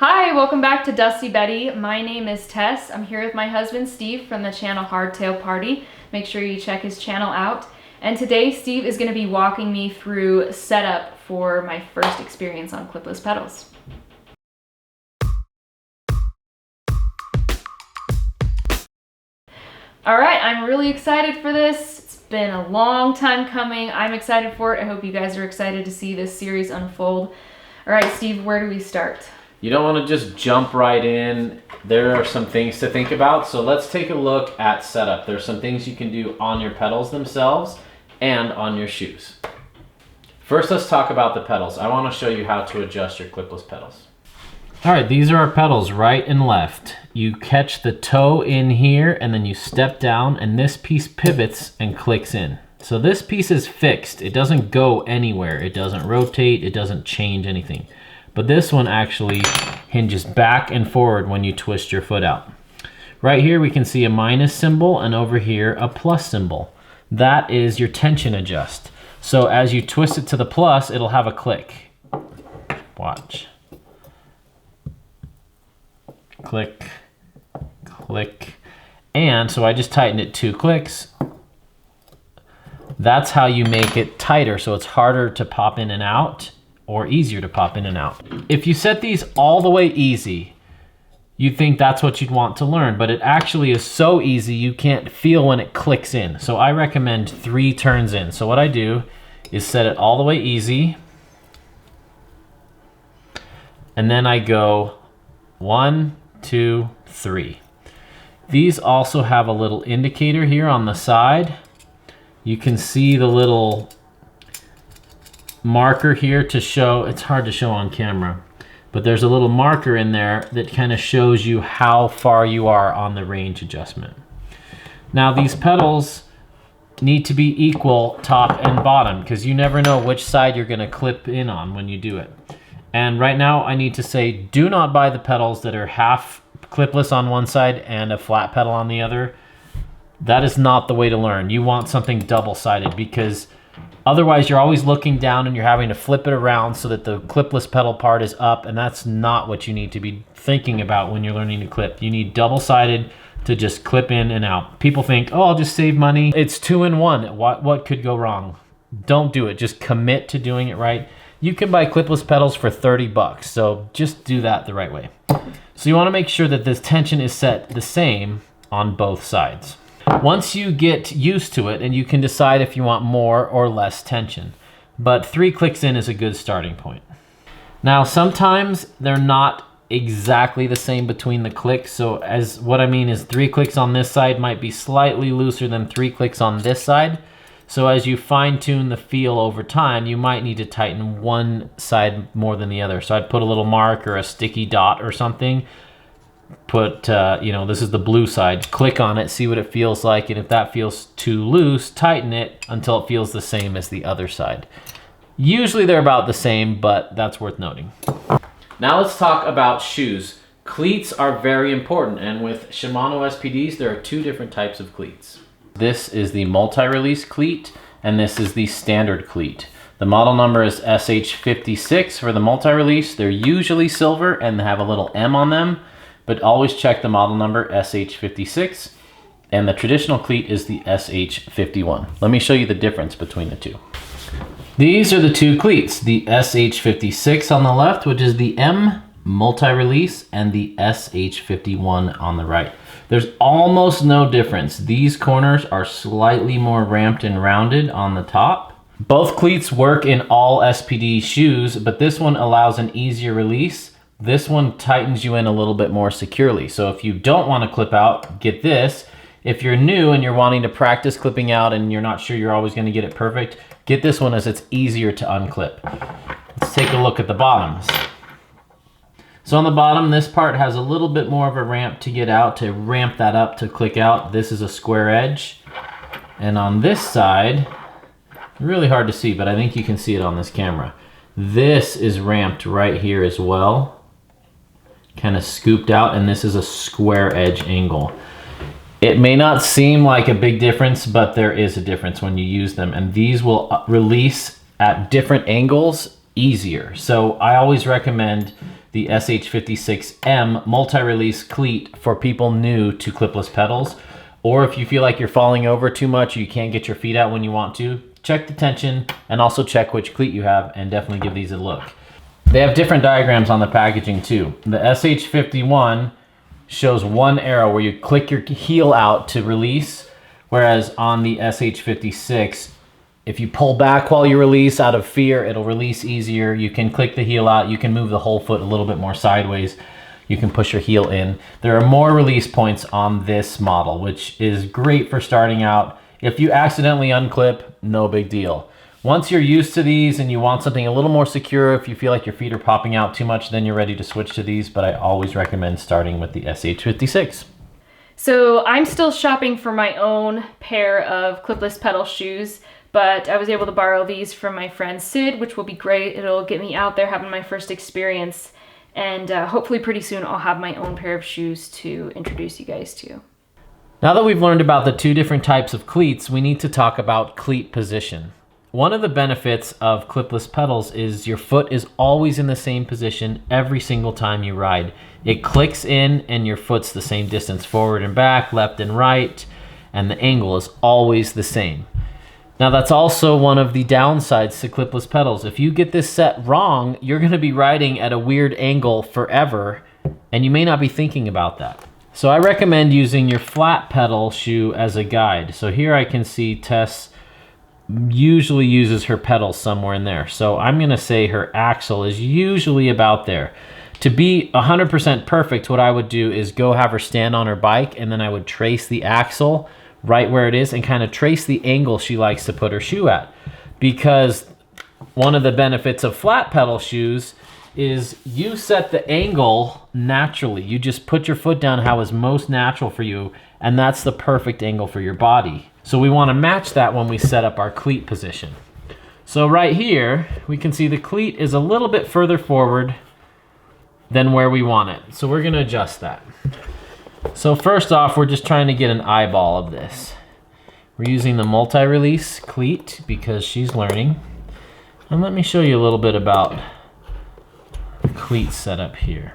Hi, welcome back to Dusty Betty. My name is Tess. I'm here with my husband Steve from the channel Hardtail Party. Make sure you check his channel out. And today Steve is going to be walking me through setup for my first experience on clipless pedals. Alright, I'm really excited for this. It's been a long time coming. I'm excited for it. I hope you guys are excited to see this series unfold. Alright, Steve, where do we start? You don't want to just jump right in. There are some things to think about. So let's take a look at setup. There's some things you can do on your pedals themselves and on your shoes. First, let's talk about the pedals. I want to show you how to adjust your clipless pedals. All right, these are our pedals, right and left. You catch the toe in here and then you step down and this piece pivots and clicks in. So this piece is fixed. It doesn't go anywhere. It doesn't rotate. It doesn't change anything. But this one actually hinges back and forward when you twist your foot out. Right here we can see a minus symbol and over here a plus symbol. That is your tension adjust. So as you twist it to the plus, it'll have a click. Watch. Click, click. And so I just tightened it 2 clicks. That's how you make it tighter so it's harder to pop in and out, or easier to pop in and out. If you set these all the way easy, you'd think that's what you'd want to learn, but it actually is so easy you can't feel when it clicks in. So I recommend 3 turns in. So what I do is set it all the way easy, and then I go 1, 2, 3. These also have a little indicator here on the side. You can see the little marker here to show, it's hard to show on camera, but there's a little marker in there that kind of shows you how far you are on the range adjustment. Now these pedals need to be equal top and bottom because you never know which side you're going to clip in on when you do it. And right now I need to say, do not buy the pedals that are half clipless on one side and a flat pedal on the other. That is not the way to learn. You want something double-sided because otherwise you're always looking down and you're having to flip it around so that the clipless pedal part is up, and that's not what you need to be thinking about when you're learning to clip. You need double-sided to just clip in and out. People think, oh, I'll just save money. It's 2-in-1. What could go wrong? Don't do it. Just commit to doing it right. You can buy clipless pedals for 30 bucks, so just do that the right way. So you want to make sure that this tension is set the same on both sides. Once you get used to it, and you can decide if you want more or less tension, but 3 clicks in is a good starting point. Now sometimes they're not exactly the same between the clicks, so as what I mean is 3 clicks on this side might be slightly looser than 3 clicks on this side. So as you fine-tune the feel over time, you might need to tighten one side more than the other. So I'd put a little mark or a sticky dot or something. Put, you know, this is the blue side. Click on it, see what it feels like, and if that feels too loose, tighten it until it feels the same as the other side. Usually they're about the same, but that's worth noting. Now let's talk about shoes. Cleats are very important, and with Shimano SPDs, there are 2 different types of cleats. This is the multi-release cleat, and this is the standard cleat. The model number is SH56 for the multi-release. They're usually silver and have a little M on them, but always check the model number SH56, and the traditional cleat is the SH51. Let me show you the difference between the 2. These are the 2 cleats, the SH56 on the left, which is the M multi-release, and the SH51 on the right. There's almost no difference. These corners are slightly more ramped and rounded on the top. Both cleats work in all SPD shoes, but this one allows an easier release. This one tightens you in a little bit more securely. So if you don't want to clip out, get this. If you're new and you're wanting to practice clipping out and you're not sure you're always going to get it perfect, get this one as it's easier to unclip. Let's take a look at the bottoms. So on the bottom, this part has a little bit more of a ramp to get out, to ramp that up to click out. This is a square edge. And on this side, really hard to see, but I think you can see it on this camera. This is ramped right here as well. Kind of scooped out, and this is a square edge angle. It may not seem like a big difference, but there is a difference when you use them, and these will release at different angles easier. So I always recommend the SH56M multi-release cleat for people new to clipless pedals. Or if you feel like you're falling over too much, or you can't get your feet out when you want to, check the tension and also check which cleat you have, and definitely give these a look. They have different diagrams on the packaging too. The SH51 shows one arrow where you click your heel out to release, whereas on the SH56, if you pull back while you release out of fear, it'll release easier. You can click the heel out, you can move the whole foot a little bit more sideways. You can push your heel in. There are more release points on this model, which is great for starting out. If you accidentally unclip, no big deal. Once you're used to these and you want something a little more secure, if you feel like your feet are popping out too much, then you're ready to switch to these, but I always recommend starting with the SH56. So I'm still shopping for my own pair of clipless pedal shoes, but I was able to borrow these from my friend Sid, which will be great. It'll get me out there having my first experience, and hopefully pretty soon I'll have my own pair of shoes to introduce you guys to. Now that we've learned about the two different types of cleats, we need to talk about cleat position. One of the benefits of clipless pedals is your foot is always in the same position every single time you ride. It clicks in and your foot's the same distance forward and back, left and right, and the angle is always the same. Now that's also one of the downsides to clipless pedals. If you get this set wrong, you're gonna be riding at a weird angle forever, and you may not be thinking about that. So I recommend using your flat pedal shoe as a guide. So here I can see Tess usually uses her pedal somewhere in there. So I'm gonna say her axle is usually about there. To be 100% perfect, what I would do is go have her stand on her bike, and then I would trace the axle right where it is and kind of trace the angle she likes to put her shoe at. Because one of the benefits of flat pedal shoes is you set the angle naturally. You just put your foot down how is most natural for you, and that's the perfect angle for your body. So we want to match that when we set up our cleat position. So right here, we can see the cleat is a little bit further forward than where we want it. So we're gonna adjust that. So first off, we're just trying to get an eyeball of this. We're using the multi-release cleat because she's learning. And let me show you a little bit about the cleat setup here.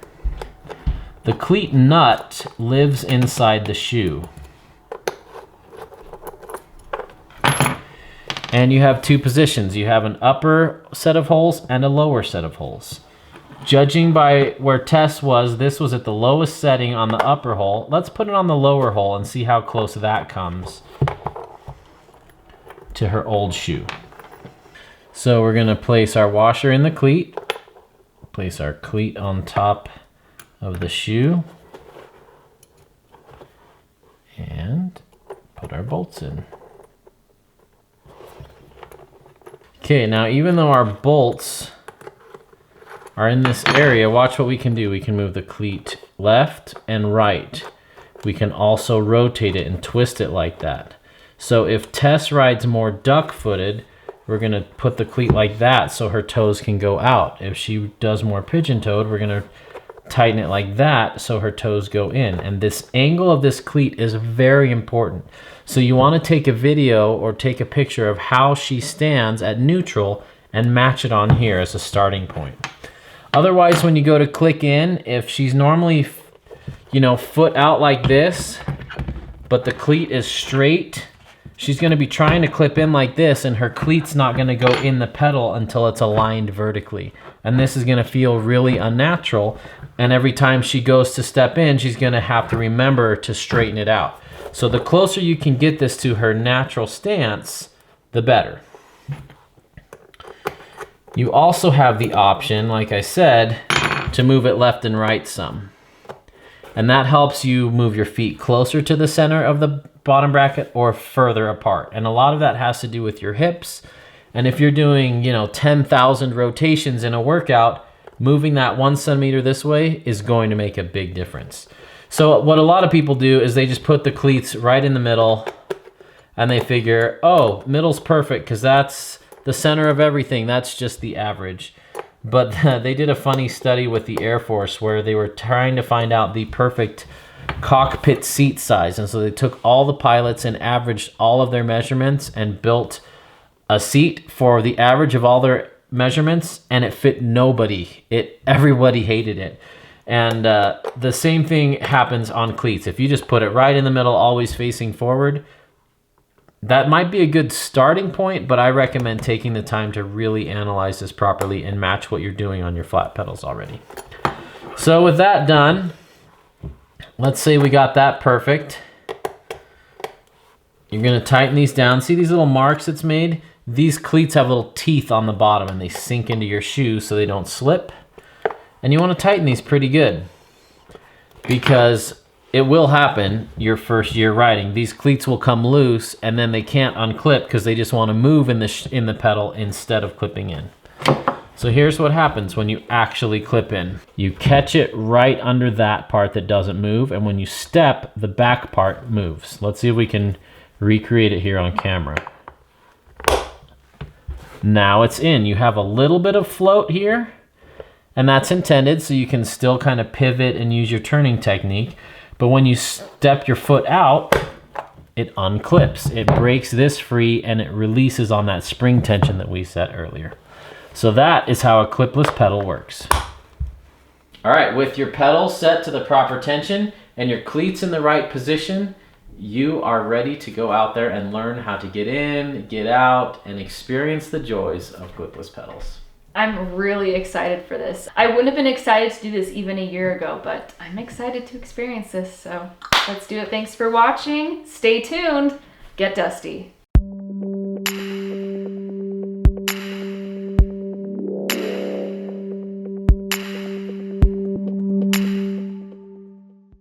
The cleat nut lives inside the shoe. And you have two positions. You have an upper set of holes and a lower set of holes. Judging by where Tess was, this was at the lowest setting on the upper hole. Let's put it on the lower hole and see how close that comes to her old shoe. So we're gonna place our washer in the cleat, place our cleat on top of the shoe, and put our bolts in. Okay, now even though our bolts are in this area, watch what we can do. We can move the cleat left and right. We can also rotate it and twist it like that. So if Tess rides more duck-footed, we're gonna put the cleat like that so her toes can go out. If she does more pigeon-toed, we're gonna tighten it like that so her toes go in. And this angle of this cleat is very important. So you wanna take a video or take a picture of how she stands at neutral and match it on here as a starting point. Otherwise, when you go to click in, if she's normally, you know, foot out like this, but the cleat is straight, she's gonna be trying to clip in like this, and her cleat's not gonna go in the pedal until it's aligned vertically. And this is gonna feel really unnatural. And every time she goes to step in, she's gonna have to remember to straighten it out. So the closer you can get this to her natural stance, the better. You also have the option, like I said, to move it left and right some. And that helps you move your feet closer to the center of the bottom bracket or further apart. And a lot of that has to do with your hips. And if you're doing, 10,000 rotations in a workout, moving that 1 centimeter this way is going to make a big difference. So what a lot of people do is they just put the cleats right in the middle and they figure, oh, middle's perfect because that's the center of everything. That's just the average. But they did a funny study with the Air Force where they were trying to find out the perfect cockpit seat size. And so they took all the pilots and averaged all of their measurements and built a seat for the average of all their measurements and it fit nobody. Everybody hated it. And the same thing happens on cleats. If you just put it right in the middle, always facing forward, that might be a good starting point, but I recommend taking the time to really analyze this properly and match what you're doing on your flat pedals already. So with that done, let's say we got that perfect. You're gonna tighten these down. See these little marks it's made? These cleats have little teeth on the bottom and they sink into your shoe so they don't slip. And you wanna tighten these pretty good because it will happen your first year riding. These cleats will come loose and then they can't unclip because they just wanna move in the pedal instead of clipping in. So here's what happens when you actually clip in. You catch it right under that part that doesn't move, and when you step, the back part moves. Let's see if we can recreate it here on camera. Now it's in. You have a little bit of float here, and that's intended so you can still kind of pivot and use your turning technique. But when you step your foot out, it unclips. It breaks this free and it releases on that spring tension that we set earlier. So that is how a clipless pedal works. All right, with your pedal set to the proper tension and your cleats in the right position, you are ready to go out there and learn how to get in, get out, and experience the joys of clipless pedals. I'm really excited for this. I wouldn't have been excited to do this even a year ago, but I'm excited to experience this, so let's do it. Thanks for watching. Stay tuned. Get dusty.